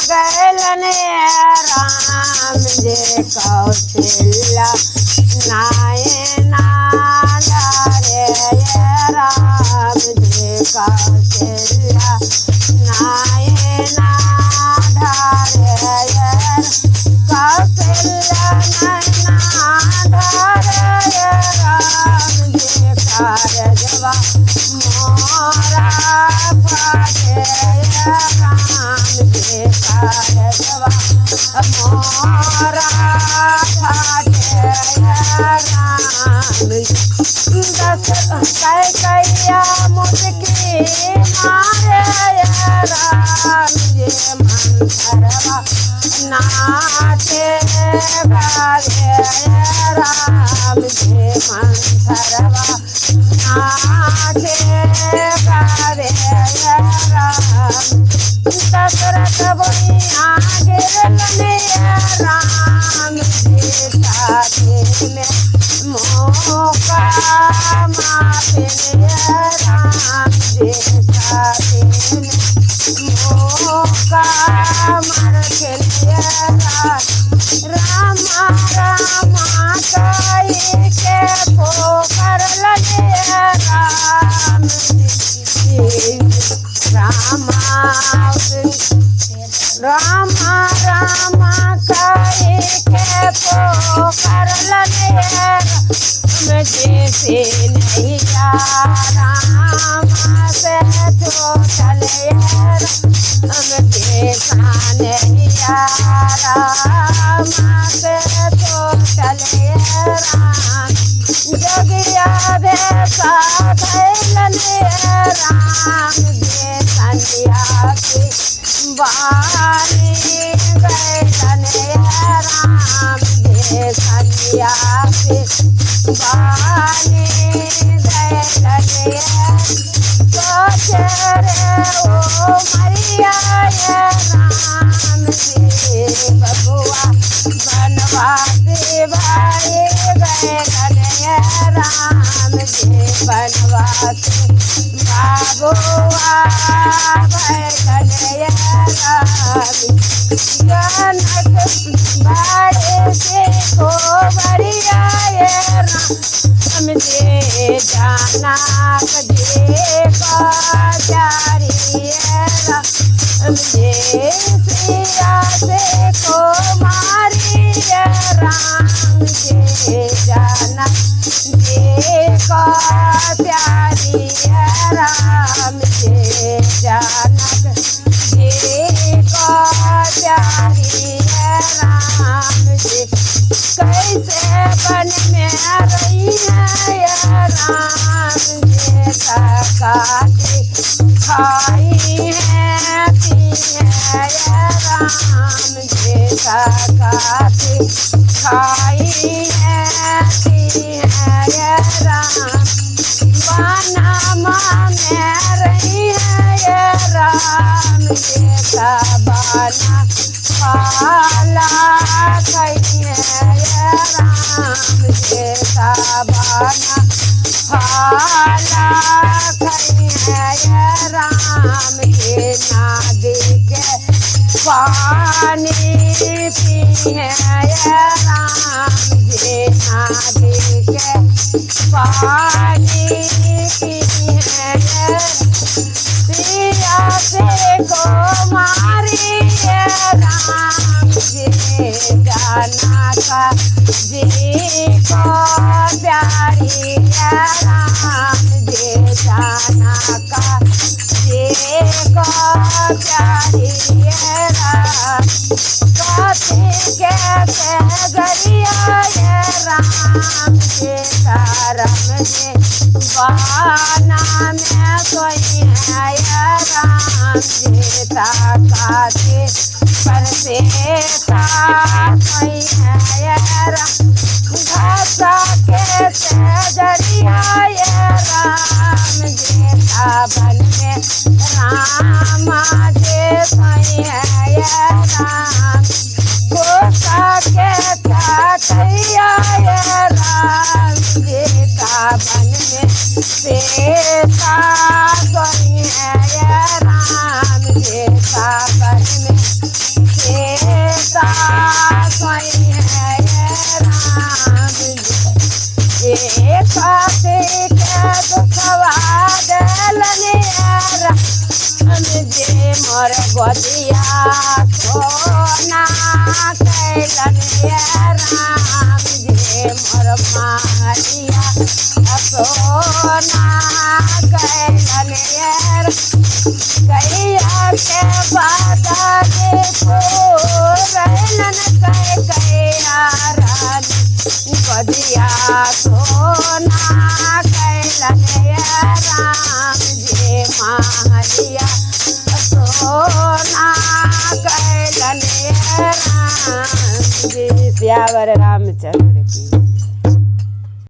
Gallon Ram जे कौशल्या नायना धारे राम जे कौशल्या नायना धारे कौशल्या नैना धारे राम जे कारजवा मोरा फाटे राम जे कारजवा मोरा फाटे राम दस कैया मुझकी मारे राम जे मंथरवा नाचे गावे राम जे मंथरवा नाचे गावे राम दशरथ बुनिया गिरलने राम सीता के में मोका मापिन राम सीता के में मोका मर के राम राम कई के पोकर लगे राम राम राम कई के पोकर लगे जैसे नहीं राम से जो चले हम जैसा नहीं राम से जो चले राम जगिया भैसा धैलने राम जे संध्या के बानी गैलने राम जे संध्या के बानी गैलने सोचरे ओ मैया राम जे बबुआ बनवासी भाई गैलने राम जे बनवासी बाबुआ गैलने राम जनक बाड़े से को बढ़िया राम जे जाना जे बाजारी राम जे प्रिया से को मारी राम जे जाना जे को प्यारी राम जे जानक जे को प्यारी राम जे कैसे बन में रही है राम जे काटे खाई है पी है राम जे काटे खाई है पी है राम बाना में रही है राम जे बाना पाला कही है राम जे बाना पाला कही है राम के नादी के पानी पी है राम जे नादी के पानी पी है पिया से को मारी राम जे जाना का जी को प्यारी राम जे जाना का जी को प्यारी राम कथी कैसे गरिया राम जे करम जे बाना में सोई है राम जे ताकाते पर से सोई है राम घासा कैसे जरिया राम जे बन में राम जे सोई है राम घोषा के चाटैया राम जे बन में सीता सोई है राम जे बन में खाते के दुखवा देलन राम जे मोर गोदिया सोना कैलन राम जे मोर मारिया सोना कैलन कैया के बादा दे रैलन कैया रानी गोदिया सोना कैलन राम जे मारिया सोना कैलन राम जी। सियावर रामचंद्र की।